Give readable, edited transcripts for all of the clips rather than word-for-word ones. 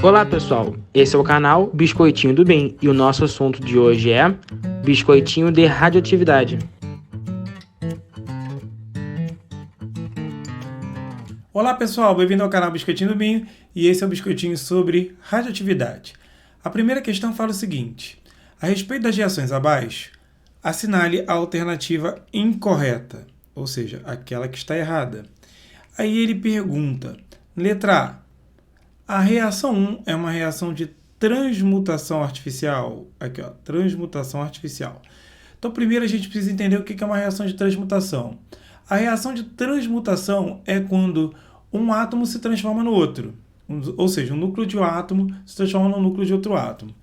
Olá pessoal, esse é o canal Biscoitinho do Bem e o nosso assunto de hoje é biscoitinho de radioatividade. Olá pessoal, bem-vindo ao canal Biscoitinho do Binho e esse é o Biscoitinho sobre radioatividade. A primeira questão fala o seguinte: a respeito das reações abaixo, assinale a alternativa incorreta, ou seja, aquela que está errada. Aí ele pergunta, letra A reação 1 é uma reação de transmutação artificial. Aqui, ó, transmutação artificial. Então, primeiro a gente precisa entender o que é uma reação de transmutação. A reação de transmutação é quando um átomo se transforma no outro. Ou seja, um núcleo de um átomo se transforma no núcleo de outro átomo.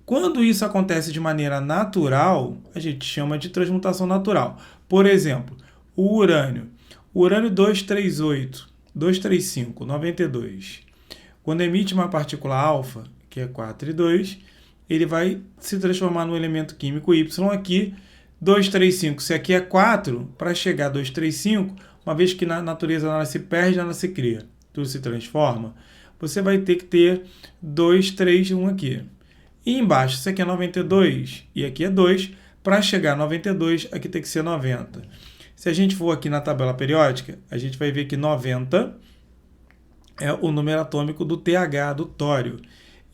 Quando isso acontece de maneira natural, a gente chama de transmutação natural. Por exemplo, o urânio. O urânio 238, 235, 92. Quando emite uma partícula alfa, que é 4 e 2, ele vai se transformar no elemento químico Y aqui, 235. Se aqui é 4, para chegar a 235, uma vez que na natureza nada se perde, nada se cria, tudo se transforma, você vai ter que ter 2, 3, 1 aqui. E embaixo, se aqui é 92 e aqui é 2, para chegar a 92, aqui tem que ser 90. Se a gente for aqui na tabela periódica, a gente vai ver que 90 é o número atômico do TH, do tório.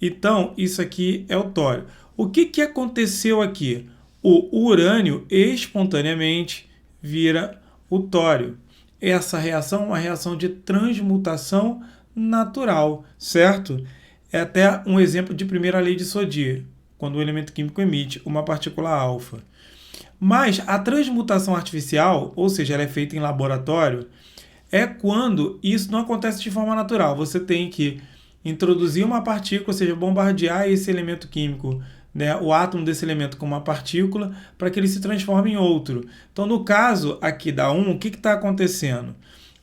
Então, isso aqui é o tório. O que aconteceu aqui? O urânio espontaneamente vira o tório. Essa reação é uma reação de transmutação natural, certo? É até um exemplo de primeira lei de Soddy, quando o elemento químico emite uma partícula alfa. Mas a transmutação artificial, ou seja, ela é feita em laboratório, é quando isso não acontece de forma natural. Você tem que introduzir uma partícula, ou seja, bombardear esse elemento químico, né, o átomo desse elemento com uma partícula, para que ele se transforme em outro. Então, no caso aqui da 1, o que está acontecendo?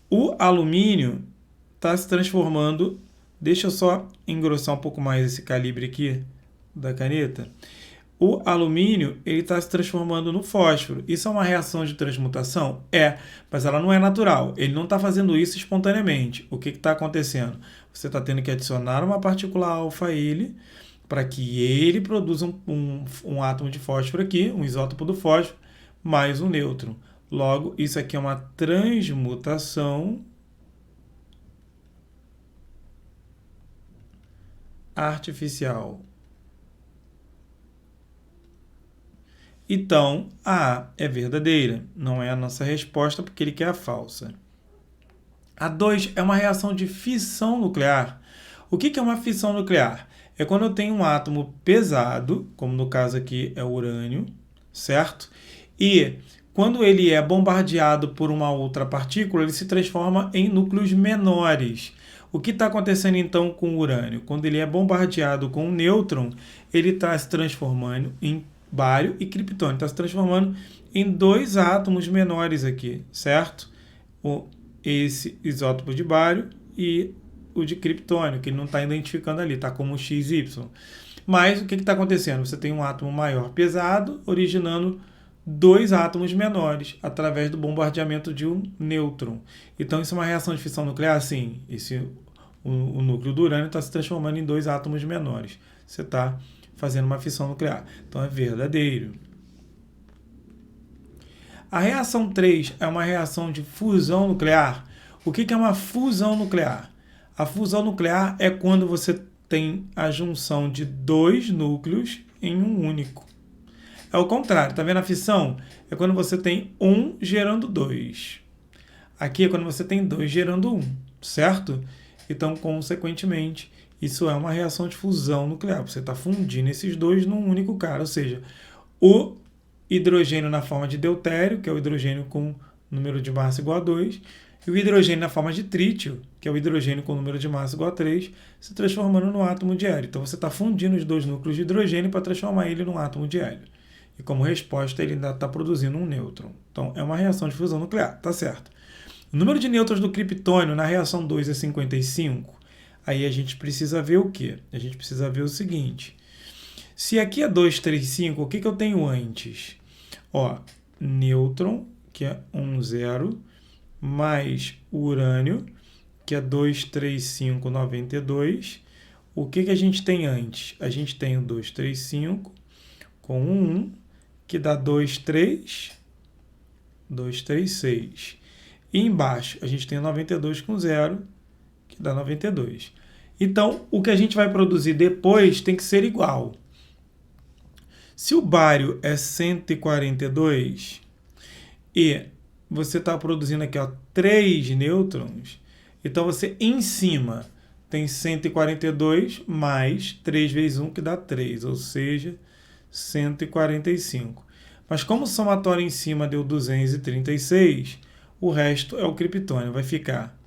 O alumínio está se transformando... Deixa eu só engrossar um pouco mais esse calibre aqui da caneta. O alumínio está se transformando no fósforo. Isso é uma reação de transmutação? É, mas ela não é natural. Ele não está fazendo isso espontaneamente. O que está acontecendo? Você está tendo que adicionar uma partícula alfa a ele para que ele produza um átomo de fósforo aqui, um isótopo do fósforo, mais um nêutron. Logo, isso aqui é uma transmutação artificial. Então, a A é verdadeira, não é a nossa resposta porque ele quer a falsa. A 2 é uma reação de fissão nuclear. O que é uma fissão nuclear? É quando eu tenho um átomo pesado, como no caso aqui é o urânio, certo? E quando ele é bombardeado por uma outra partícula, ele se transforma em núcleos menores. O que está acontecendo então com o urânio? Quando ele é bombardeado com um nêutron, ele está se transformando em bário e criptônio. Está se transformando em dois átomos menores aqui, certo? Esse isótopo de bário e o de criptônio, que ele não está identificando ali, está como XY. Mas o que está acontecendo? Você tem um átomo maior pesado originando dois átomos menores através do bombardeamento de um nêutron. Então isso é uma reação de fissão nuclear? Sim. O núcleo do urânio está se transformando em dois átomos menores. Você está fazendo uma fissão nuclear. Então é verdadeiro. A reação 3 é uma reação de fusão nuclear. O que é uma fusão nuclear? A fusão nuclear é quando você tem a junção de dois núcleos em um único. É o contrário, tá vendo a fissão? É quando você tem um gerando dois. Aqui é quando você tem dois gerando um, certo? Então, consequentemente, isso é uma reação de fusão nuclear. Você está fundindo esses dois num único cara, ou seja, o hidrogênio na forma de deutério, que é o hidrogênio com número de massa igual a 2, e o hidrogênio na forma de trítio, que é o hidrogênio com número de massa igual a 3, se transformando no átomo de hélio. Então, você está fundindo os dois núcleos de hidrogênio para transformar ele num átomo de hélio. E como resposta, ele ainda está produzindo um nêutron. Então, é uma reação de fusão nuclear, tá certo? O número de nêutrons do criptônio na reação 2 é 55. Aí a gente precisa ver o quê? A gente precisa ver o seguinte. Se aqui é 235, o que eu tenho antes? Ó, nêutron, que é 1, 0, mais urânio, que é 23592, o que a gente tem antes? A gente tem o 235 com 1, que dá 236. E embaixo a gente tem o 92 com 0, que dá 92. Então, o que a gente vai produzir depois tem que ser igual. Se o bário é 142 e você está produzindo aqui 3 nêutrons, então você em cima tem 142 mais 3 vezes 1, que dá 3, ou seja, 145. Mas como o somatório em cima deu 236, o resto é o criptônio. Vai ficar,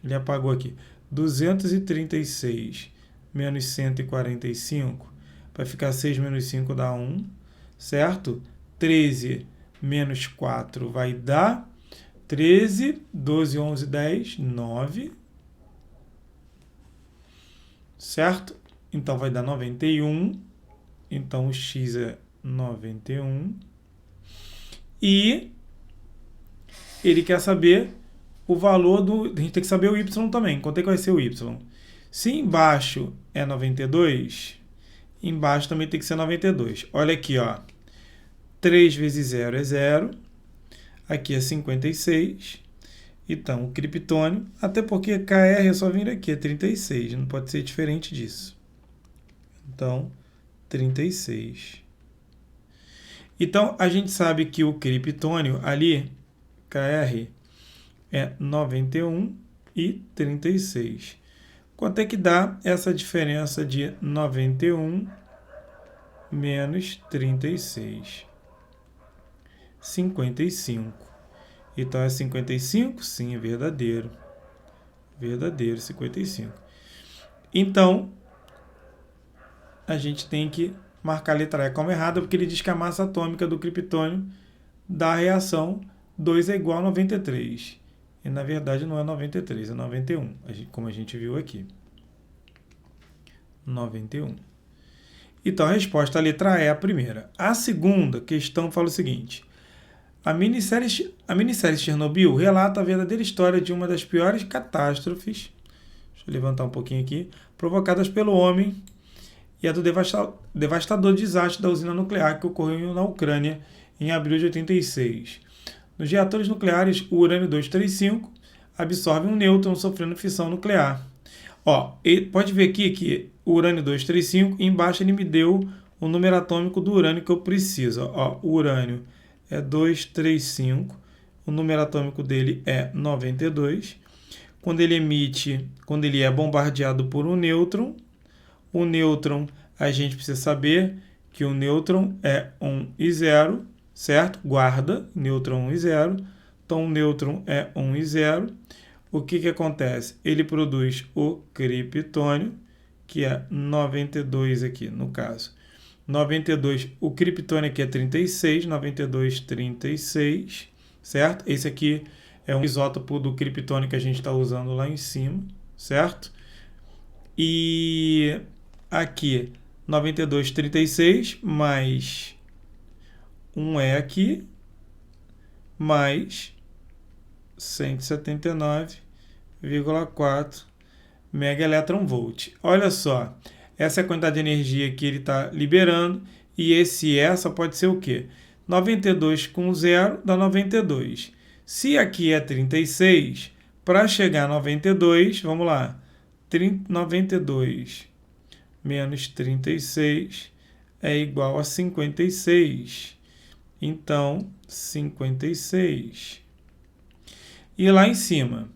ele apagou aqui, 236 menos 145, vai ficar 6 menos 5 dá 1, certo? 13 menos 4 vai dar 13, 12, 11, 10, 9, certo? Então vai dar 91, então o x é 91, e ele quer saber o valor do... A gente tem que saber o y também, quanto é que vai ser o y. Se embaixo é 92, embaixo também tem que ser 92. Olha aqui, ó. 3 vezes 0 é 0. Aqui é 56. Então, o criptônio, até porque Kr é só vir aqui, é 36. Não pode ser diferente disso. Então, 36. Então, a gente sabe que o criptônio ali, Kr, é 91 e 36. Quanto é que dá essa diferença de 91 menos 36? 55. Então, é 55? Sim, é verdadeiro. Verdadeiro, 55. Então, a gente tem que marcar a letra E como errada, porque ele diz que a massa atômica do criptônio da reação 2 é igual a 93. E, na verdade, não é 93, é 91, como a gente viu aqui. 91. Então, a resposta à letra E é a primeira. A segunda questão fala o seguinte. A minissérie Chernobyl relata a verdadeira história de uma das piores catástrofes, deixa eu levantar um pouquinho aqui, provocadas pelo homem, e é do devastador desastre da usina nuclear que ocorreu na Ucrânia em abril de 86. Nos reatores nucleares, o urânio 235 absorve um nêutron sofrendo fissão nuclear. Ó, pode ver aqui que o urânio 235, embaixo ele me deu o número atômico do urânio que eu preciso. Ó, o urânio é 235, o número atômico dele é 92. Quando ele é bombardeado por um nêutron, o nêutron, a gente precisa saber que o nêutron é 1 e 0, certo? Guarda, nêutron 1 e 0. Então, o nêutron é 1 e 0. O que acontece? Ele produz o criptônio, que é 92 aqui, no caso. 92, o criptônio aqui é 36, 92, 36, certo? Esse aqui é um isótopo do criptônio que a gente está usando lá em cima, certo? E aqui, 92, 36, mais 1 é aqui, mais 179,4 megaelectronvolt. Olha só, essa é a quantidade de energia que ele está liberando, e essa pode ser o quê? 92 com 0 dá 92. Se aqui é 36, para chegar a 92, vamos lá, 92 menos 36 é igual a 56. Então, 56. E lá em cima,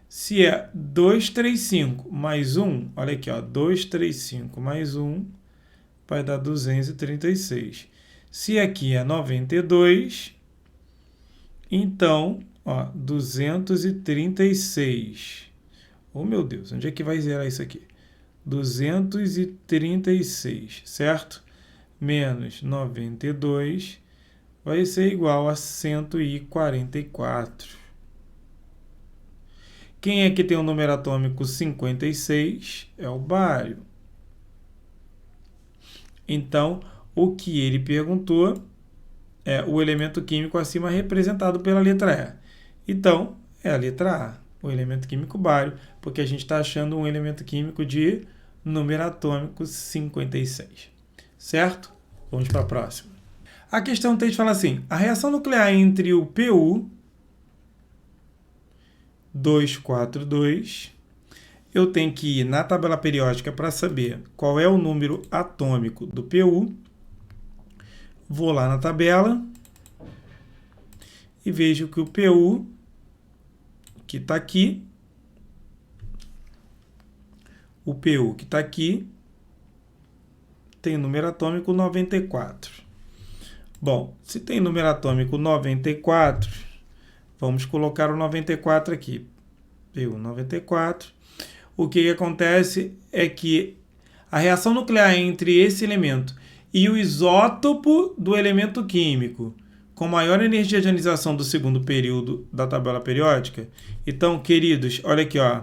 se é 235 mais 1, olha aqui, ó, 235 mais 1 vai dar 236. Se aqui é 92, então, ó, 236. Oh, meu Deus, onde é que vai zerar isso aqui? 236, certo? Menos 92 vai ser igual a 144. Quem é que tem o número atômico 56? É o bário. Então, o que ele perguntou é o elemento químico acima representado pela letra E. Então, é a letra A, o elemento químico bário, porque a gente está achando um elemento químico de número atômico 56. Certo? Vamos para a próxima. A questão 3 fala assim: a reação nuclear entre o Pu 242, eu tenho que ir na tabela periódica para saber qual é o número atômico do Pu. Vou lá na tabela e vejo que o Pu, que está aqui, tem número atômico 94. Bom, se tem número atômico 94, vamos colocar o 94 aqui. Pu 94. O que acontece é que a reação nuclear entre esse elemento e o isótopo do elemento químico com maior energia de ionização do segundo período da tabela periódica. Então, queridos, olha aqui, ó,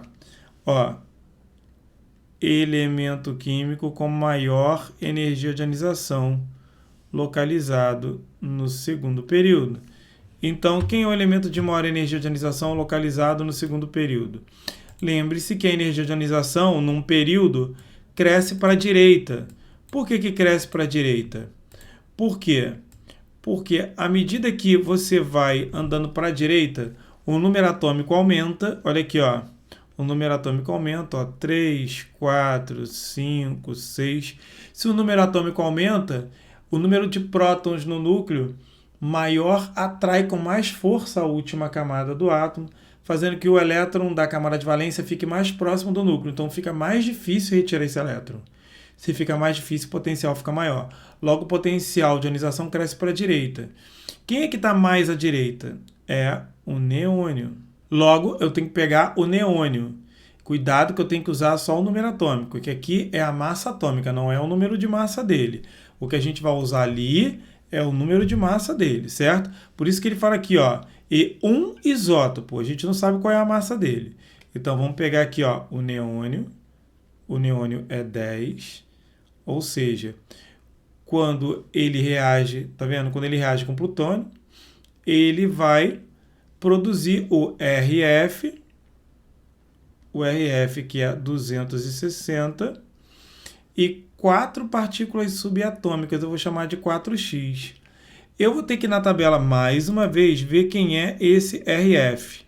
elemento químico com maior energia de ionização localizado no segundo período. Então, quem é o elemento de maior energia de ionização localizado no segundo período? Lembre-se que a energia de ionização, num período, cresce para a direita. Por que cresce para a direita? Por quê? Porque à medida que você vai andando para a direita, o número atômico aumenta. Olha aqui, ó. O número atômico aumenta, ó, 3, 4, 5, 6. Se o número atômico aumenta, o número de prótons no núcleo maior atrai com mais força a última camada do átomo, fazendo que o elétron da camada de valência fique mais próximo do núcleo. Então fica mais difícil retirar esse elétron. Se fica mais difícil, o potencial fica maior. Logo, o potencial de ionização cresce para a direita. Quem é que está mais à direita? É o neônio. Logo, eu tenho que pegar o neônio. Cuidado que eu tenho que usar só o número atômico, que aqui é a massa atômica, não é o número de massa dele. O que a gente vai usar ali é o número de massa dele, certo? Por isso que ele fala aqui, ó, e um isótopo. A gente não sabe qual é a massa dele. Então, vamos pegar aqui, ó, o neônio. O neônio é 10. Ou seja, quando ele reage, tá vendo? Quando ele reage com plutônio, ele vai produzir o RF que é 260, e 4 partículas subatômicas, eu vou chamar de 4x. Eu vou ter que ir na tabela mais uma vez ver quem é esse RF.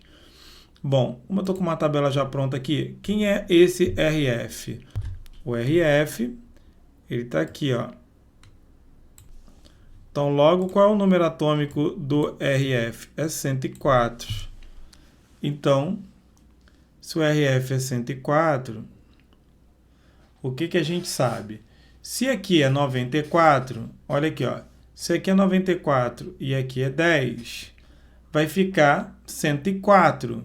Bom, como eu estou com uma tabela já pronta aqui, quem é esse RF? O RF, ele está aqui, ó. Então, logo, qual é o número atômico do RF? É 104. Então, se o RF é 104, o que a gente sabe? Se aqui é 94, olha aqui, ó. Se aqui é 94 e aqui é 10, vai ficar 104.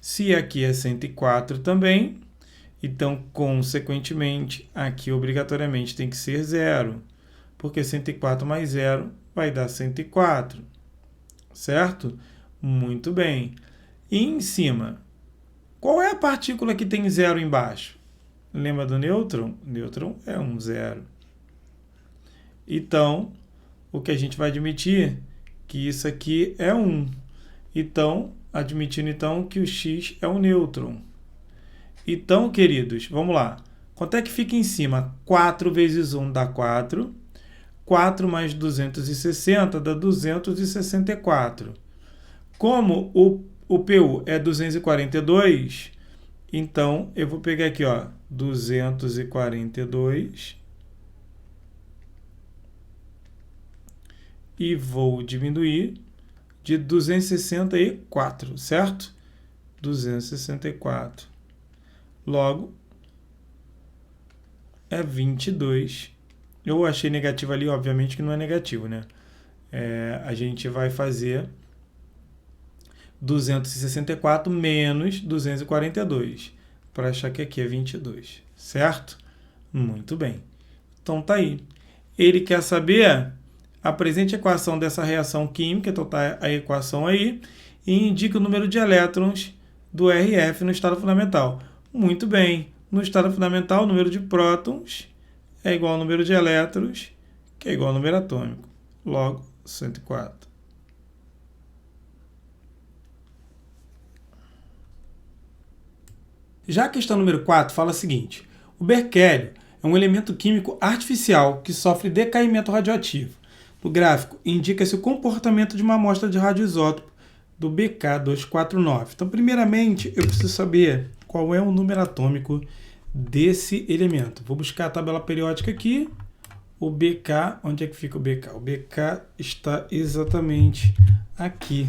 Se aqui é 104 também, então, consequentemente, aqui obrigatoriamente tem que ser 0. Porque 104 mais 0 vai dar 104. Certo? Muito bem. E em cima, qual é a partícula que tem 0 embaixo? Lembra do nêutron? O nêutron é um 0. Então, o que a gente vai admitir? Que isso aqui é 1. Então, admitindo então que o x é um nêutron. Então, queridos, vamos lá. Quanto é que fica em cima? 4 vezes 1 dá 4. 4 mais 260 dá 264. Como o Pu é 242, então eu vou pegar aqui, ó, 242 e vou diminuir de 264, certo? 264. Logo, é 22. Eu achei negativo ali, obviamente que não é negativo, né? A gente vai fazer 264 menos 242, para achar que aqui é 22, certo? Muito bem. Então tá aí. Ele quer saber a presente equação dessa reação química, então tá a equação aí, e indica o número de elétrons do RF no estado fundamental. Muito bem. No estado fundamental, o número de prótons é igual ao número de elétrons, que é igual ao número atômico. Logo, 104. Já a questão número 4 fala o seguinte: O berquélio é um elemento químico artificial que sofre decaimento radioativo. No gráfico, indica-se o comportamento de uma amostra de radioisótopo do BK249. Então, primeiramente, eu preciso saber qual é o número atômico desse elemento. Vou buscar a tabela periódica aqui. O BK, onde é que fica o BK? O BK está exatamente aqui.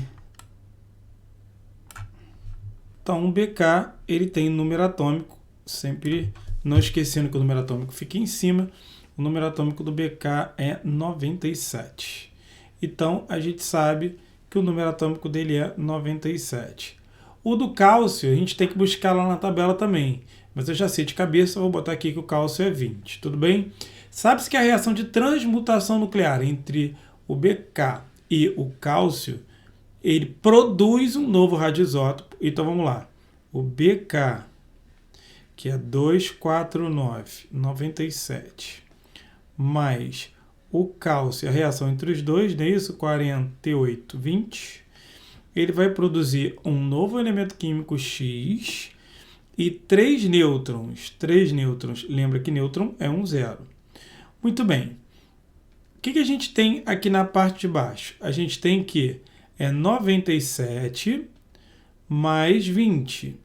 Então, o BK, ele tem número atômico, sempre não esquecendo que o número atômico fica em cima. O número atômico do BK é 97. Então, a gente sabe que o número atômico dele é 97. O do cálcio, a gente tem que buscar lá na tabela também. Mas eu já sei de cabeça, vou botar aqui que o cálcio é 20. Tudo bem? Sabe-se que a reação de transmutação nuclear entre o BK e o cálcio, ele produz um novo radioisótopo. Então, vamos lá. O BK, que é 249, 97, mais o cálcio, a reação entre os dois, não é isso? 48, 20. Ele vai produzir um novo elemento químico X e 3 nêutrons. 3 nêutrons. Lembra que nêutron é um zero. Muito bem. O que a gente tem aqui na parte de baixo? A gente tem que é 97 mais 20.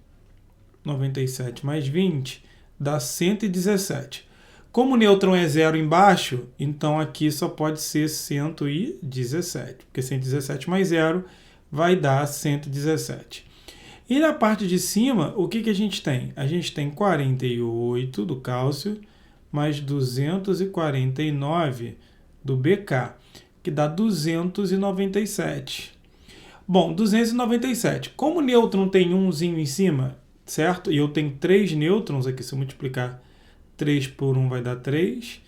97 mais 20 dá 117. Como o nêutron é zero embaixo, então aqui só pode ser 117, porque 117 mais 0 vai dar 117. E na parte de cima, o que a gente tem? A gente tem 48 do cálcio, mais 249 do BK, que dá 297. Bom, 297. Como o nêutron tem umzinho em cima, certo? E eu tenho 3 nêutrons aqui, se eu multiplicar 3 por 1 vai dar 3.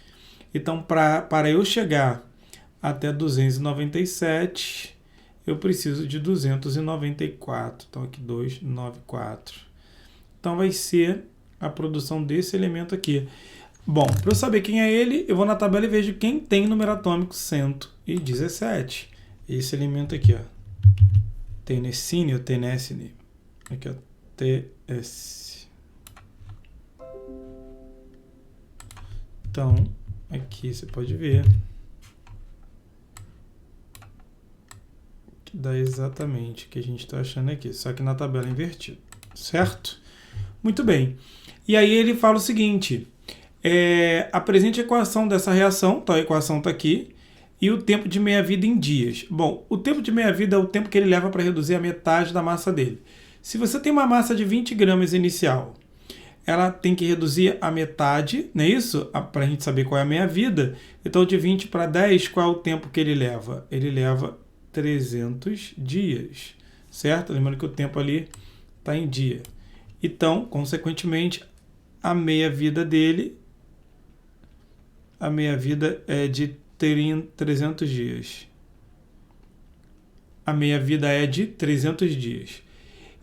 Então, para eu chegar até 297, eu preciso de 294. Então, aqui 294. Então, vai ser a produção desse elemento aqui. Bom, para eu saber quem é ele, eu vou na tabela e vejo quem tem número atômico 117. Esse elemento aqui, ó. Tennessine ou Tennessine. Aqui, ó. TS. Então, aqui você pode ver que dá exatamente o que a gente está achando aqui, só que na tabela invertida, certo? Muito bem. E aí ele fala o seguinte, apresente a equação dessa reação, então a equação está aqui, e o tempo de meia-vida em dias. Bom, o tempo de meia-vida é o tempo que ele leva para reduzir a metade da massa dele. Se você tem uma massa de 20 gramas inicial, ela tem que reduzir a metade, não é isso? Para a gente saber qual é a meia-vida. Então, de 20 para 10, qual é o tempo que ele leva? Ele leva 300 dias, certo? Lembrando que o tempo ali está em dia. Então, consequentemente, a meia-vida dele, a meia-vida é de 300 dias. A meia-vida é de 300 dias.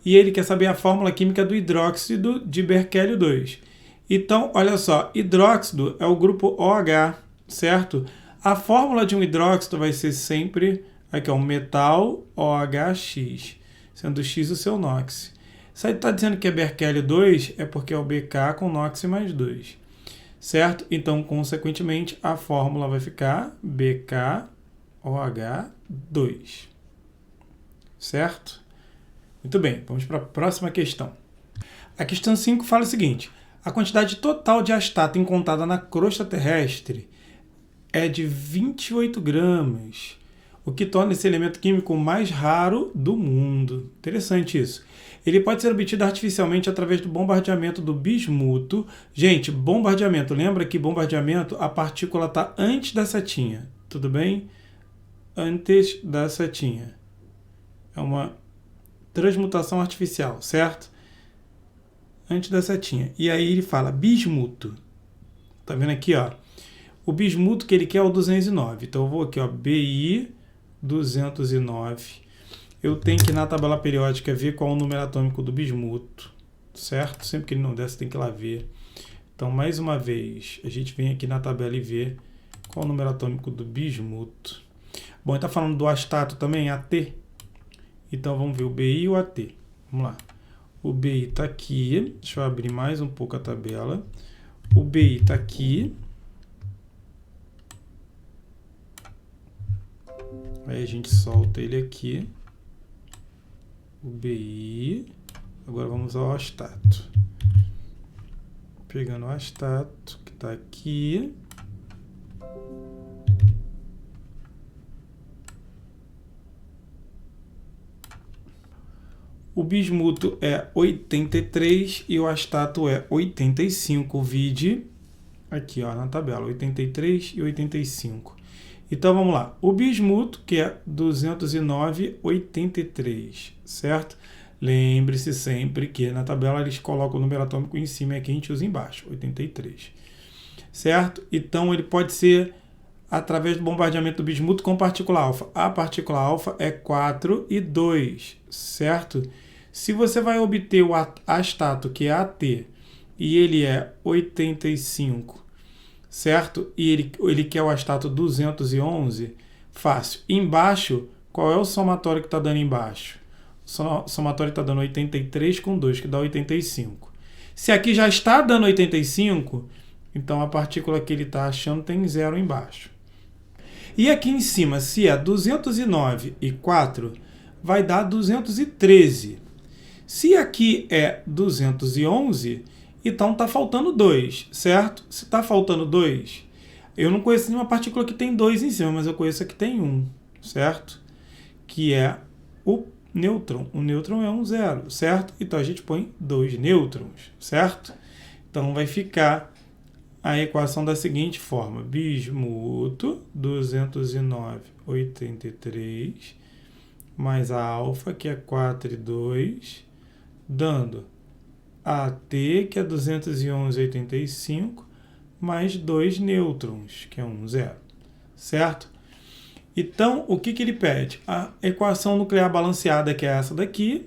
E ele quer saber a fórmula química do hidróxido de berquélio 2. Então, olha só, hidróxido é o grupo OH, certo? A fórmula de um hidróxido vai ser sempre, aqui, um metal OHX, sendo X o seu NOx. Se ele está dizendo que é berquélio 2, é porque é o BK com NOx mais 2, certo? Então, consequentemente, a fórmula vai ficar BKOH2, certo? Muito bem, vamos para a próxima questão. A questão 5 fala o seguinte, a quantidade total de astato encontrada na crosta terrestre é de 28 gramas, o que torna esse elemento químico mais raro do mundo. Interessante isso. Ele pode ser obtido artificialmente através do bombardeamento do bismuto. Gente, bombardeamento, lembra que bombardeamento, a partícula está antes da setinha, tudo bem? Antes da setinha. É uma transmutação artificial, certo? Antes da setinha. E aí ele fala bismuto. Tá vendo aqui, ó? O bismuto que ele quer é o 209. Então eu vou aqui, ó, BI 209. Eu tenho que ir na tabela periódica ver qual é o número atômico do bismuto, certo? Sempre que ele não der, você tem que ir lá ver. Então, mais uma vez, a gente vem aqui na tabela e vê qual é o número atômico do bismuto. Bom, ele está falando do astato também, AT. Então, vamos ver o BI e o AT. Vamos lá. O BI está aqui. Deixa eu abrir mais um pouco a tabela. O BI está aqui. Aí a gente solta ele aqui. O BI. Agora vamos ao astato. Pegando o astato, que está aqui. O bismuto é 83 e o astato é 85. Vide aqui, ó, na tabela, 83 e 85. Então vamos lá. O bismuto, que é 209,83, certo? Lembre-se sempre que na tabela eles colocam o número atômico em cima e aqui a gente usa embaixo, 83. Certo? Então ele pode ser através do bombardeamento do bismuto com partícula alfa. A partícula alfa é 4,2, certo? Se você vai obter o astato, que é AT, e ele é 85, certo? E ele quer o astato 211, fácil. Embaixo, qual é o somatório que está dando embaixo? O somatório está dando 83 com 2, que dá 85. Se aqui já está dando 85, então a partícula que ele está achando tem 0 embaixo. E aqui em cima, se é 209 e 4, vai dar 213. Se aqui é 211, então está faltando 2, certo? Se está faltando 2, eu não conheço nenhuma partícula que tem 2 em cima, mas eu conheço a que tem 1, certo? Que é o nêutron. O nêutron é um 0, certo? Então a gente põe 2 nêutrons, certo? Então vai ficar a equação da seguinte forma: bismuto 209,83 mais a alfa, que é 4,2, dando AT, que é 211,85, mais 2 nêutrons, que é 1,0, certo? Então, o que ele pede? A equação nuclear balanceada, que é essa daqui,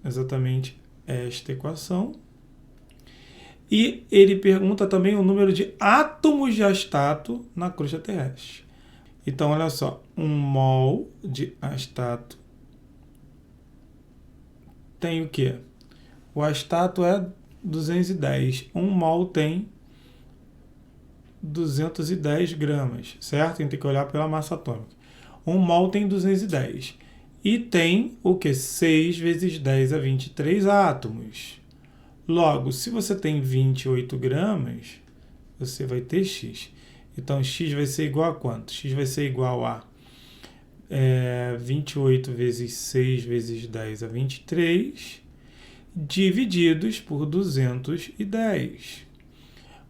exatamente esta equação. E ele pergunta também o número de átomos de astato na crosta terrestre. Então, olha só, 1 mol de astato tem o quê? O astato é 210. 1 mol tem 210 gramas, certo? A gente tem que olhar pela massa atômica. 1 mol tem 210. E tem o quê? 6 vezes 10 a 23 átomos. Logo, se você tem 28 gramas, você vai ter X. Então, X vai ser igual a quanto? X vai ser igual a 28 vezes 6 vezes 10 a 23, divididos por 210.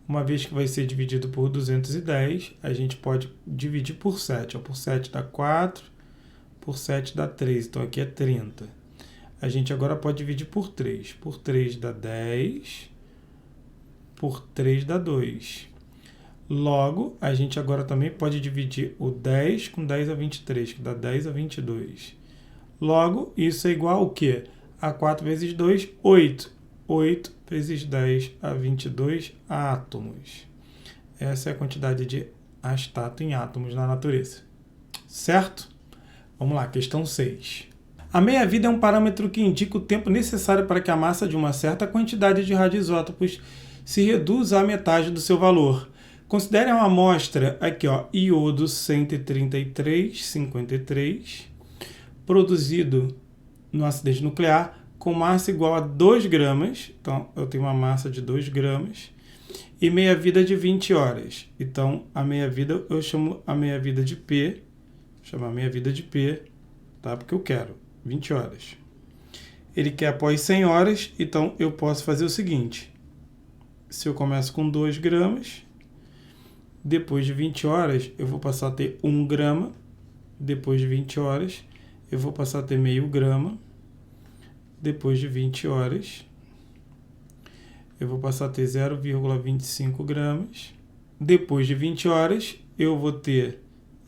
Uma vez que vai ser dividido por 210, a gente pode dividir por 7. Por 7 dá 4, por 7 dá 3. Então, aqui é 30. A gente agora pode dividir por 3. Por 3 dá 10, por 3 dá 2. Logo, a gente agora também pode dividir o 10 com 10 a 23, que dá 10 a 22. Logo, isso é igual ao quê? A 4 vezes 2, 8. 8 vezes 10 a 22 átomos. Essa é a quantidade de astato em átomos na natureza. Certo? Vamos lá, questão 6. A meia-vida é um parâmetro que indica o tempo necessário para que a massa de uma certa quantidade de radioisótopos se reduza à metade do seu valor. Considere uma amostra, aqui ó, iodo 133,53, produzido no acidente nuclear, com massa igual a 2 gramas, então eu tenho uma massa de 2 gramas, e meia-vida de 20 horas. Então, a meia-vida, eu chamo a meia-vida de P, vou chamar a meia-vida de P, tá? Porque eu quero 20 horas. Ele quer após 100 horas, então eu posso fazer o seguinte: se eu começo com 2 gramas, depois de 20 horas eu vou passar a ter 1 grama, depois de 20 horas eu vou passar a ter meio grama, depois de 20 horas eu vou passar a ter 0,25 gramas, depois de 20 horas eu vou ter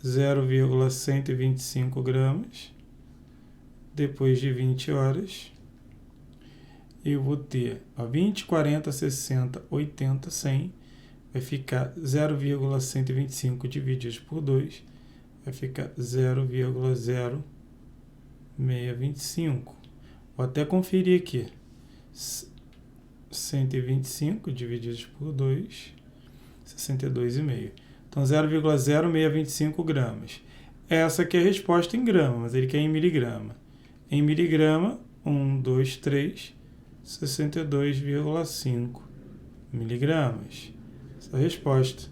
0,125 gramas, depois de 20 horas eu vou ter 20, 40, 60, 80, 100, vai ficar 0,125 dividido por 2, vai ficar 0,0625. Vou até conferir aqui. 125 divididos por 2 62,5. Então, 0,0625 gramas. Essa aqui é a resposta em grama, mas ele quer em miligrama. Em miligrama, 1, 2, 3, 62,5 miligramas. Essa resposta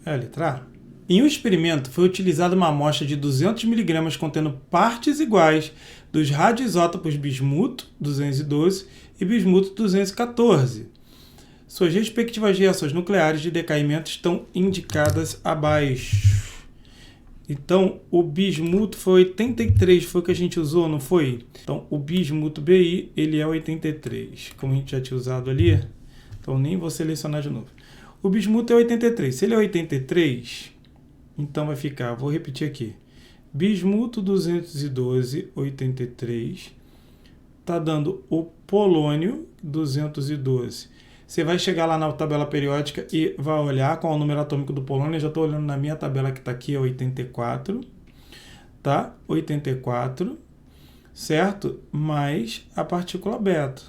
é a letra A. Em um experimento, foi utilizada uma amostra de 200 miligramas contendo partes iguais dos radioisótopos bismuto 212 e bismuto 214. Suas respectivas reações nucleares de decaimento estão indicadas abaixo. Então, o bismuto foi 83, foi o que a gente usou, não foi? Então, o bismuto Bi, ele é 83, como a gente já tinha usado ali. Então, nem vou selecionar de novo. O bismuto é 83. Se ele é 83, então vai ficar, vou repetir aqui. Bismuto 212, 83. Está dando o polônio 212. Você vai chegar lá na tabela periódica e vai olhar qual é o número atômico do polônio. Eu já estou olhando na minha tabela que está aqui, é 84. Tá? 84, certo? Mais a partícula beta,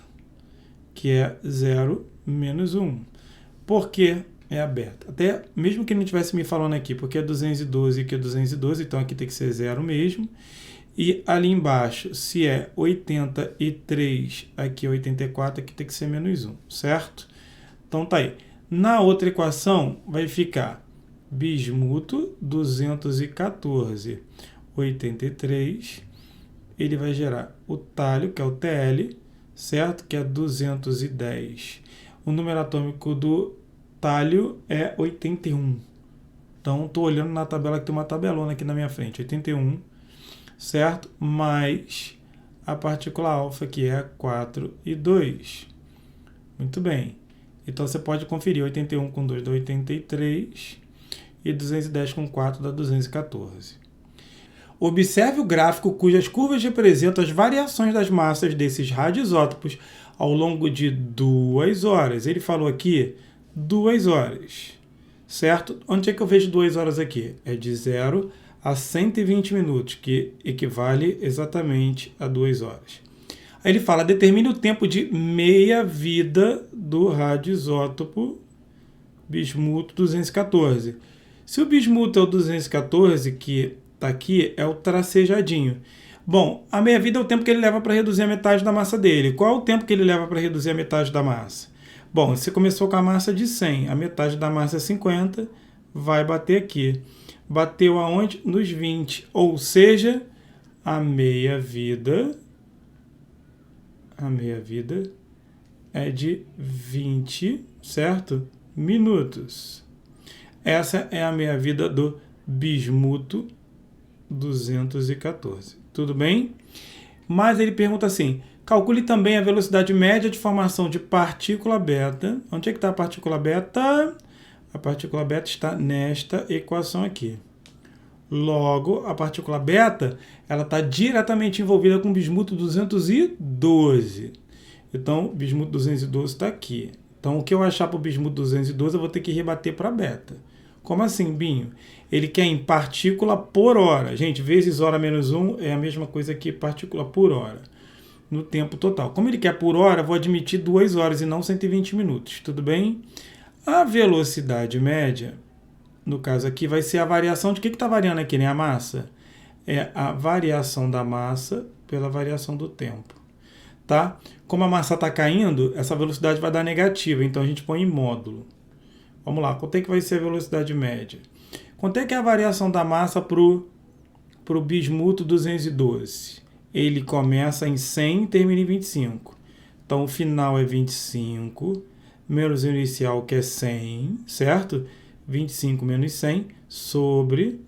que é 0 menos 1. Por que é a beta? Até mesmo que não estivesse me falando aqui, porque é 212 e aqui é 212, então aqui tem que ser 0 mesmo. E ali embaixo, se é 83, aqui é 84, aqui tem que ser menos 1, certo? Então tá aí. Na outra equação vai ficar bismuto 214, 83. Ele vai gerar o talho, que é o TL, certo? Que é 210. O número atômico do talho é 81. Então, estou olhando na tabela, que tem uma tabelona aqui na minha frente. 81. Certo? Mais a partícula alfa, que é 4 e 2. Muito bem. Então, você pode conferir 81 com 2 dá 83 e 210 com 4 dá 214. Observe o gráfico cujas curvas representam as variações das massas desses radioisótopos ao longo de 2 horas. Ele falou aqui 2 horas, certo? Onde é que eu vejo 2 horas aqui? É de 0 a 120 minutos, que equivale exatamente a 2 horas. Aí ele fala, determine o tempo de meia-vida do radioisótopo bismuto 214. Se o bismuto é o 214, que está aqui, é o tracejadinho. Bom, a meia-vida é o tempo que ele leva para reduzir a metade da massa dele. Qual é o tempo que ele leva para reduzir a metade da massa? Bom, você começou com a massa de 100, a metade da massa é 50, vai bater aqui. Bateu aonde? Nos 20. Ou seja, a meia-vida é de 20, certo? Minutos. Essa é a meia-vida do bismuto 214. Tudo bem? Mas ele pergunta assim, calcule também a velocidade média de formação de partícula beta. Onde é que está a partícula beta? A partícula beta está nesta equação aqui. Logo, a partícula beta ela está diretamente envolvida com o bismuto 212. Então, o bismuto 212 está aqui. Então, o que eu achar para o bismuto 212, eu vou ter que rebater para beta. Como assim, Binho? Ele quer em partícula por hora. Gente, vezes hora menos 1 é a mesma coisa que partícula por hora, no tempo total. Como ele quer por hora, eu vou admitir 2 horas e não 120 minutos. Tudo bem? A velocidade média, no caso aqui, vai ser a variação de que está variando aqui, né? A massa. É a variação da massa pela variação do tempo. Tá? Como a massa está caindo, essa velocidade vai dar negativa, então a gente põe em módulo. Vamos lá, quanto é que vai ser a velocidade média? Quanto é que é a variação da massa para o bismuto 212? Ele começa em 100 e termina em 25. Então, o final é 25, menos o inicial, que é 100, certo? 25 menos 100 sobre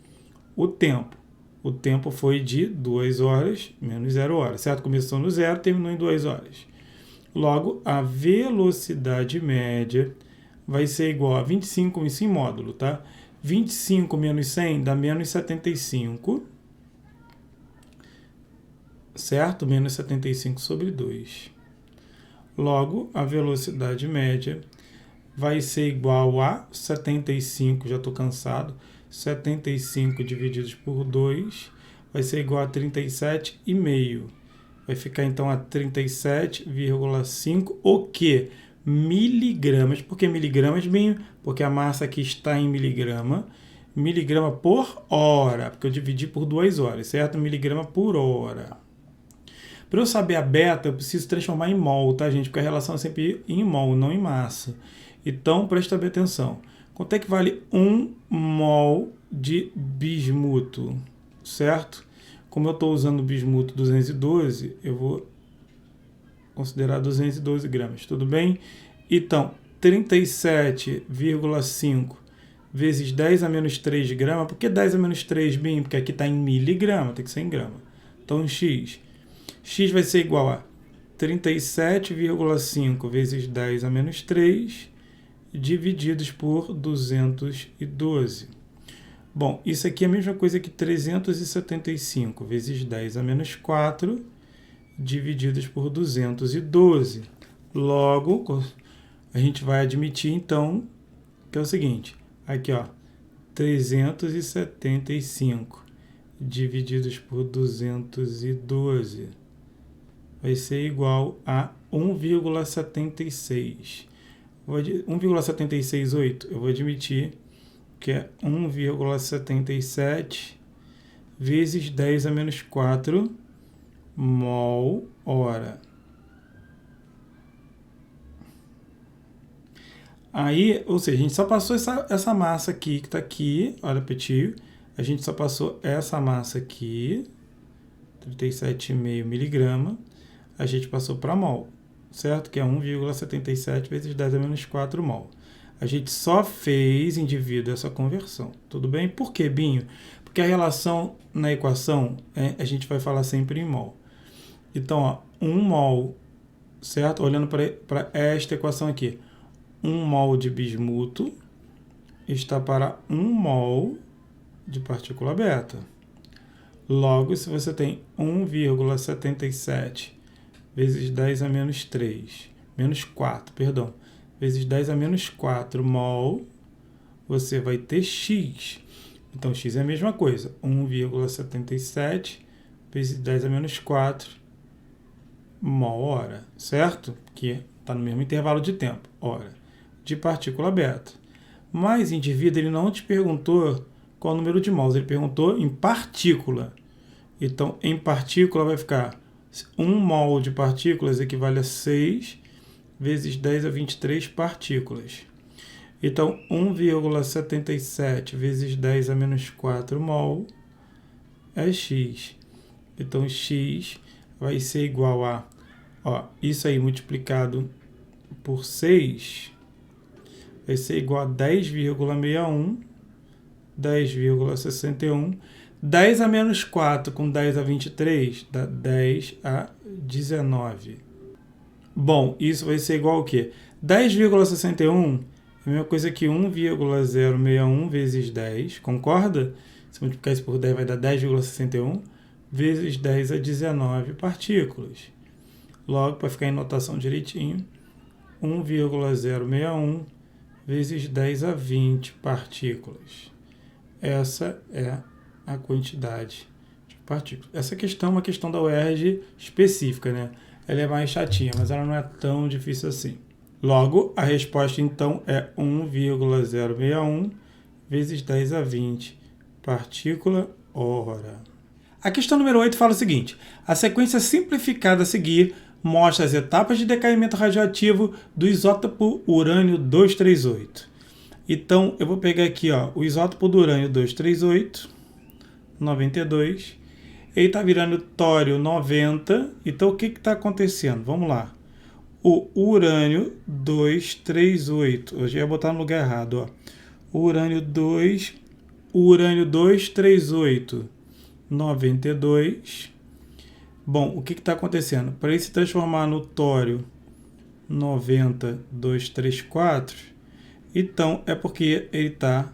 o tempo. O tempo foi de 2 horas menos 0 horas, certo? Começou no 0, terminou em 2 horas. Logo, a velocidade média vai ser igual a 25, isso em módulo, tá? 25 menos 100 dá menos 75, certo? Menos 75 sobre 2. Logo, a velocidade média vai ser igual a 75, já estou cansado, 75 divididos por 2 vai ser igual a 37,5. Vai ficar então a 37,5, o que? miligramas. Por que miligramas, Binho? Porque a massa aqui está em miligrama. Miligrama por hora, porque eu dividi por 2 horas, certo? Miligrama por hora. Para eu saber a beta, eu preciso transformar em mol, tá, gente? Porque a relação é sempre em mol, não em massa. Então, presta bem atenção. Quanto é que vale 1 mol de bismuto, certo? Como eu estou usando bismuto 212, eu vou considerar 212 gramas, tudo bem? Então, 37,5 vezes 10 a menos 3 gramas. Por que 10 a menos 3, Bim? Porque aqui está em miligrama, tem que ser em grama. Então, x vai ser igual a 37,5 vezes 10 a menos 3 divididos por 212. Bom, isso aqui é a mesma coisa que 375 vezes 10 a menos 4 divididos por 212. Logo, a gente vai admitir, então, que é o seguinte. Aqui, ó, 375 divididos por 212 vai ser igual a 1,76. 1,768 eu vou admitir que é 1,77 vezes 10 a menos 4 mol hora. Aí, ou seja, a gente só passou essa massa aqui, que está aqui, olha, petinho, a gente só passou essa massa aqui, 37,5 miligrama, a gente passou para mol, certo? Que é 1,77 vezes 10 a menos 4 mol. A gente só fez, indivíduo, essa conversão, tudo bem? Por quê, Binho? Porque a relação na equação, a gente vai falar sempre em mol. Então, ó, 1 mol, certo? Olhando para esta equação aqui, 1 mol de bismuto está para 1 mol de partícula beta. Logo, se você tem 1,77 vezes 10 a menos 3, menos 4, perdão, vezes 10 a menos 4 mol, você vai ter x. Então, x é a mesma coisa, 1,77 vezes 10 a menos 4 mol hora, certo? Que está no mesmo intervalo de tempo, hora, de partícula beta. Mas, indivíduo, ele não te perguntou qual o número de mols, ele perguntou em partícula. Então, em partícula vai ficar 1 mol de partículas equivale a 6 vezes 10 a 23 partículas. Então, 1,77 vezes 10 a menos 4 mol é x. Então, x vai ser igual a, ó, isso aí multiplicado por 6 vai ser igual a 10,61, 10,61. 10 a menos 4 com 10 a 23 dá 10 a 19. Bom, isso vai ser igual ao quê? 10,61 é a mesma coisa que 1,061 vezes 10, concorda? Se multiplicar isso por 10 vai dar 10,61 vezes 10 a 19 partículas. Logo, para ficar em notação direitinho, 1,061 vezes 10 a 20 partículas. Essa é a quantidade de partículas. Essa questão é uma questão da UERJ específica, né? Ela é mais chatinha, mas ela não é tão difícil assim. Logo, a resposta então é 1,061 vezes 10 a 20 partícula hora. A questão número 8 fala o seguinte: a sequência simplificada a seguir mostra as etapas de decaimento radioativo do isótopo urânio-238. Então, eu vou pegar aqui, ó, o isótopo do urânio-238, 92, ele está virando tório 90. Então, o que está acontecendo? Vamos lá. O urânio-238, eu já ia botar no lugar errado, ó. O urânio-238, 92. Bom, o que está acontecendo? Para ele se transformar no tório 90,234, então é porque ele está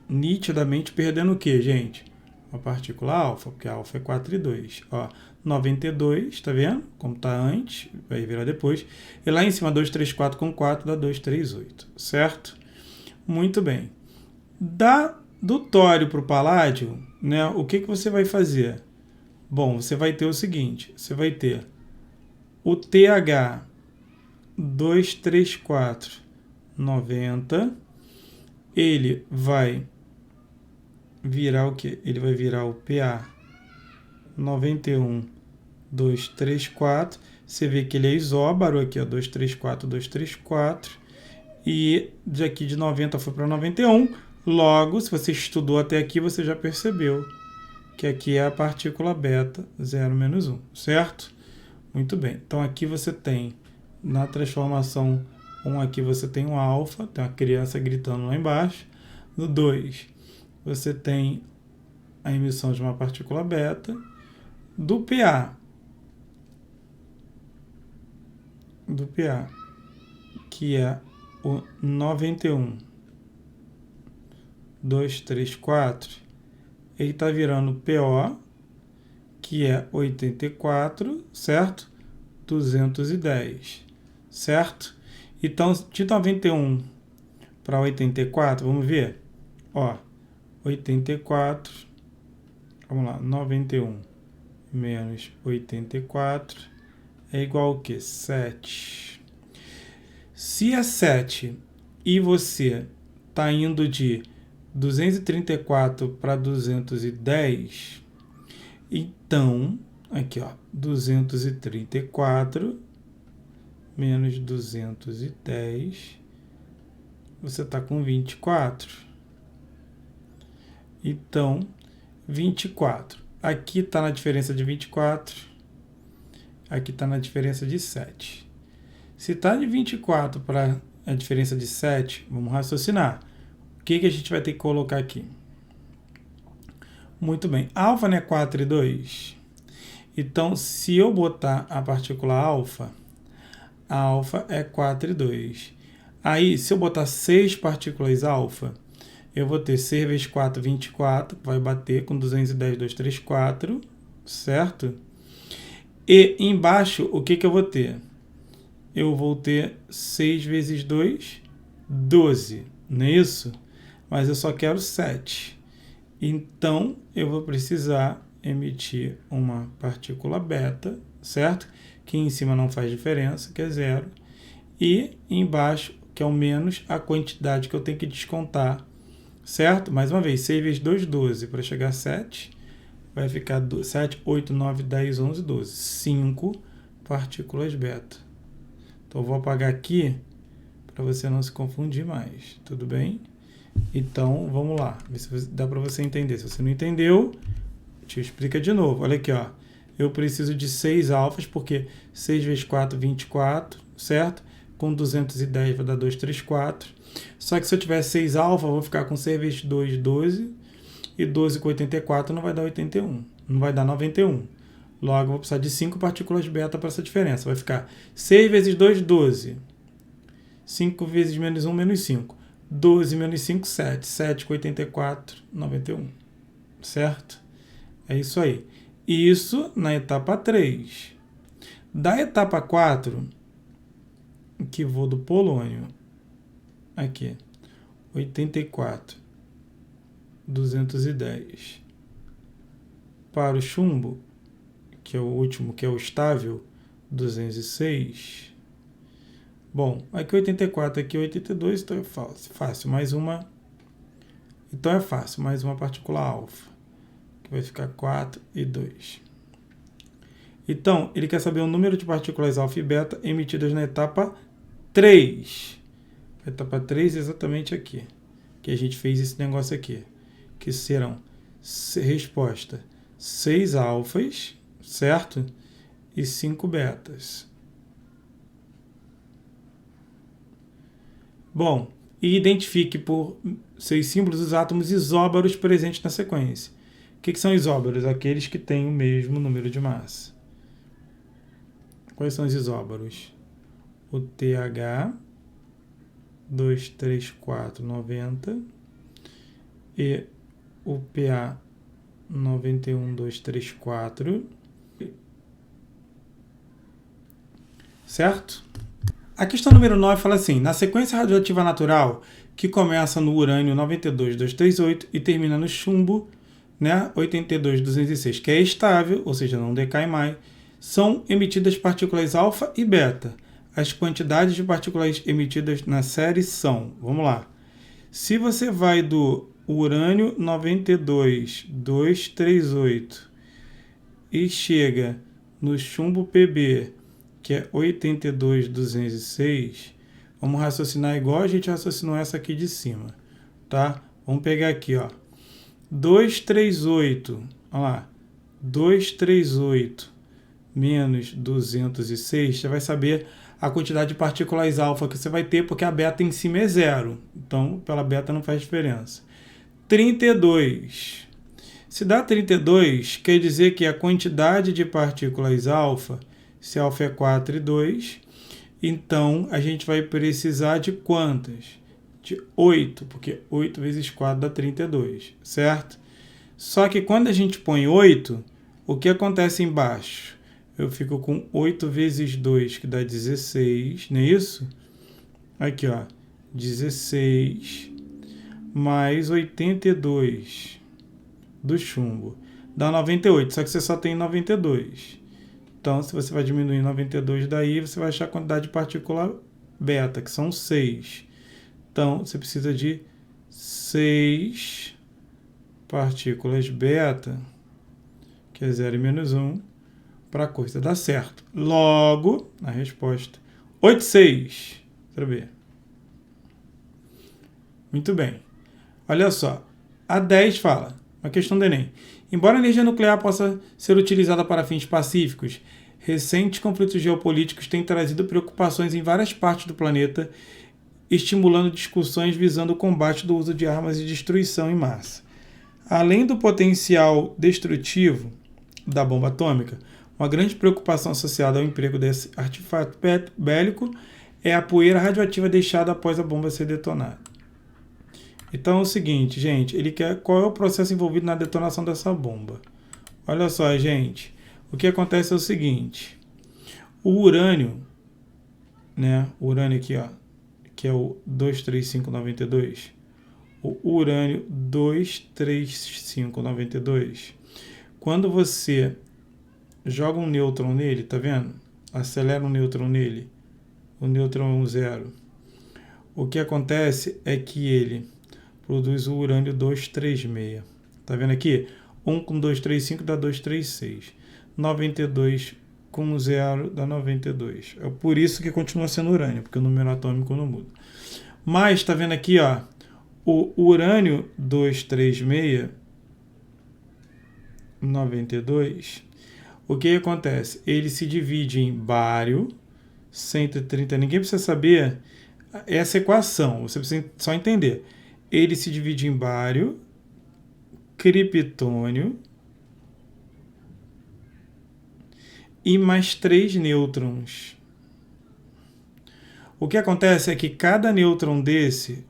nitidamente perdendo o que, gente? Uma partícula alfa, porque a alfa é 4,2. Ó, 92, tá vendo? Como está antes, vai virar depois. E lá em cima, 234 com 4 dá 238, certo? Muito bem. Do tório para o paládio, né, o que você vai fazer? Bom, você vai ter o seguinte, você vai ter o TH 234, 90. Ele vai virar o quê? Ele vai virar o PA 91, 234. Você vê que ele é isóbaro aqui, ó, 234, 234. E daqui de 90 foi para 91. Logo, se você estudou até aqui, você já percebeu que aqui é a partícula beta 0 menos 1, certo? Muito bem. Então aqui você tem, na transformação 1, aqui você tem um alfa, tem uma criança gritando lá embaixo. No 2, você tem a emissão de uma partícula beta. Do PA, que é o 91, 234, ele está virando PO, que é 84, certo? 210, certo? Então, de 91 para 84, vamos ver? Ó, 84, vamos lá, 91 menos 84 é igual ao quê? 7. Se é 7 e você está indo de 234 para 210, então, aqui ó, 234 menos 210, você está com 24. Então, 24. Aqui está na diferença de 24, aqui está na diferença de 7. Se está de 24 para a diferença de 7, vamos raciocinar. O que a gente vai ter que colocar aqui? Muito bem. Alfa não é 4 e 2? Então, se eu botar a partícula alfa, a alfa é 4 e 2. Aí, se eu botar 6 partículas alfa, eu vou ter 6 vezes 4, 24, vai bater com 210, 234, certo? E embaixo, o que eu vou ter? Eu vou ter 6 vezes 2, 12, não é isso? Mas eu só quero 7. Então, eu vou precisar emitir uma partícula beta, certo? Que em cima não faz diferença, que é 0. E embaixo, que é o menos, a quantidade que eu tenho que descontar, certo? Mais uma vez, 6 vezes 2, 12. Para chegar a 7, vai ficar 7, 8, 9, 10, 11, 12. 5 partículas beta. Então, eu vou apagar aqui para você não se confundir mais, tudo bem? Então, vamos lá, ver se dá para você entender. Se você não entendeu, te explica de novo. Olha aqui, ó. Eu preciso de 6 alfas, porque 6 vezes 4, 24, certo? Com 210 vai dar 234. Só que se eu tiver 6 alfa, eu vou ficar com 6 vezes 2, 12. E 12 com 84 não vai dar 81. Não vai dar 91. Logo, eu vou precisar de 5 partículas beta para essa diferença. Vai ficar 6 vezes 2, 12. 5 vezes menos 1, menos 5. 12 menos 5, 7. 7 com 84, 91. Certo? É isso aí. Isso na etapa 3. Da etapa 4, que vou do polônio, aqui, 84, 210. Para o chumbo, que é o último, que é o estável, 206. Bom, aqui 84, aqui 82, então é fácil. Mais uma. Então é fácil, mais uma partícula alfa, que vai ficar 4 e 2. Então, ele quer saber o número de partículas alfa e beta emitidas na etapa 3. A etapa 3 é exatamente aqui, que a gente fez esse negócio aqui, que serão, resposta, 6 alfas, certo? E 5 betas. Bom, e identifique por seus símbolos os átomos isóbaros presentes na sequência. O que são isóbaros? Aqueles que têm o mesmo número de massa. Quais são os isóbaros? O TH 23490 e o PA 91234. Certo? A questão número 9 fala assim: na sequência radioativa natural, que começa no urânio 92238 e termina no chumbo, né, 82206, que é estável, ou seja, não decai mais, são emitidas partículas alfa e beta. as quantidades de partículas emitidas na série são, vamos lá, se você vai do urânio 92,238 e chega no chumbo Pb, que é 82,206, vamos raciocinar igual a gente raciocinou essa aqui de cima, tá? Vamos pegar aqui, ó, 238, olha lá, 238 menos 206, você vai saber a quantidade de partículas alfa que você vai ter, porque a beta em cima é zero. Então, pela beta não faz diferença. 32. Se dá 32, quer dizer que a quantidade de partículas alfa, se alfa é 4 e 2, então a gente vai precisar de quantas? De 8, porque 8 vezes 4 dá 32, certo? Só que quando a gente põe 8, o que acontece embaixo? Eu fico com 8 vezes 2, que dá 16, não é isso? Aqui, ó, 16 mais 82 do chumbo. Dá 98, só que você só tem 92. Então, se você vai diminuir 92 daí, você vai achar a quantidade de partícula beta, que são 6. Então, você precisa de 6 partículas beta, que é 0 e menos 1, para a coisa dar certo. Logo, a resposta, 8,6. Deixa eu ver. Muito bem. Olha só, a 10 fala, uma questão do Enem. Embora a energia nuclear possa ser utilizada para fins pacíficos, recentes conflitos geopolíticos têm trazido preocupações em várias partes do planeta, estimulando discussões visando o combate do uso de armas de destruição em massa. Além do potencial destrutivo da bomba atômica, uma grande preocupação associada ao emprego desse artefato bélico é a poeira radioativa deixada após a bomba ser detonada. Então é o seguinte, gente, ele quer qual é o processo envolvido na detonação dessa bomba. Olha só, gente, o que acontece é o seguinte, o urânio, né, o urânio aqui, ó, que é o 23592, o urânio 23592, quando você joga um nêutron nele, tá vendo? Acelera um nêutron nele, o nêutron 0. O que acontece é que ele produz o urânio 236. Tá vendo aqui? 1 com 235 dá 236. 92 com 0 dá 92. É por isso que continua sendo urânio, porque o número atômico não muda. Mas, tá vendo aqui, ó, o urânio 236, 92, o que acontece? Ele se divide em bário, 130, ninguém precisa saber essa equação, você precisa só entender. Ele se divide em bário, criptônio e mais 3 nêutrons. O que acontece é que cada nêutron desse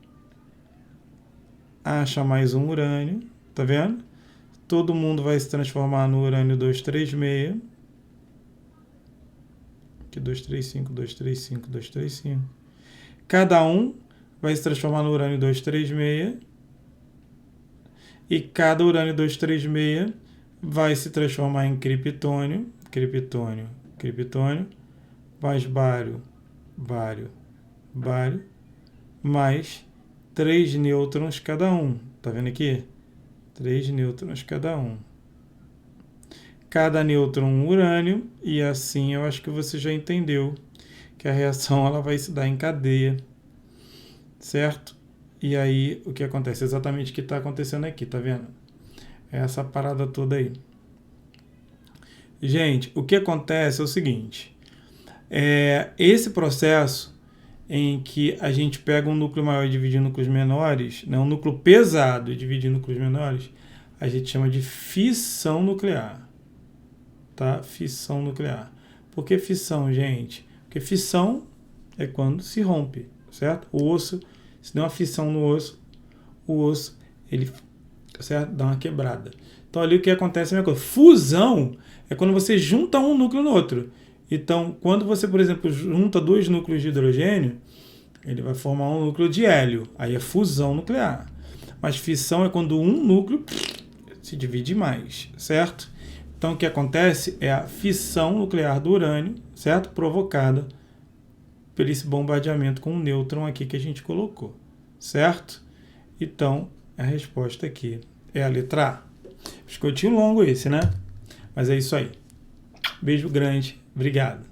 acha mais um urânio, tá vendo? Todo mundo vai se transformar no urânio 236, que 235, 235, 235. Cada um vai se transformar no urânio 236 e cada urânio 236 vai se transformar em criptônio, criptônio, criptônio, mais bário, bário, bário, mais 3 nêutrons cada um. Tá vendo aqui? 3 nêutrons cada um. Cada nêutron um urânio, e assim eu acho que você já entendeu que a reação ela vai se dar em cadeia, certo? E aí o que acontece? Exatamente o que está acontecendo aqui, tá vendo? É essa parada toda aí. Gente, o que acontece é o seguinte, esse processo em que a gente pega um núcleo maior e divide em núcleos menores, né, um núcleo pesado e divide em núcleos menores, a gente chama de fissão nuclear. Tá? Fissão nuclear. Por que fissão, gente? Porque fissão é quando se rompe, certo? O osso, se der uma fissão no osso, o osso, ele, certo? Dá uma quebrada. Então ali o que acontece é a mesma coisa. Fusão é quando você junta um núcleo no outro. Então, quando você, por exemplo, junta 2 núcleos de hidrogênio, ele vai formar um núcleo de hélio. Aí é fusão nuclear. Mas fissão é quando um núcleo se divide mais, certo? Então, o que acontece é a fissão nuclear do urânio, certo? Provocada por esse bombardeamento com o nêutron aqui que a gente colocou, certo? Então, a resposta aqui é a letra A. Biscoitinho longo esse, né? Mas é isso aí. Beijo grande. Obrigado.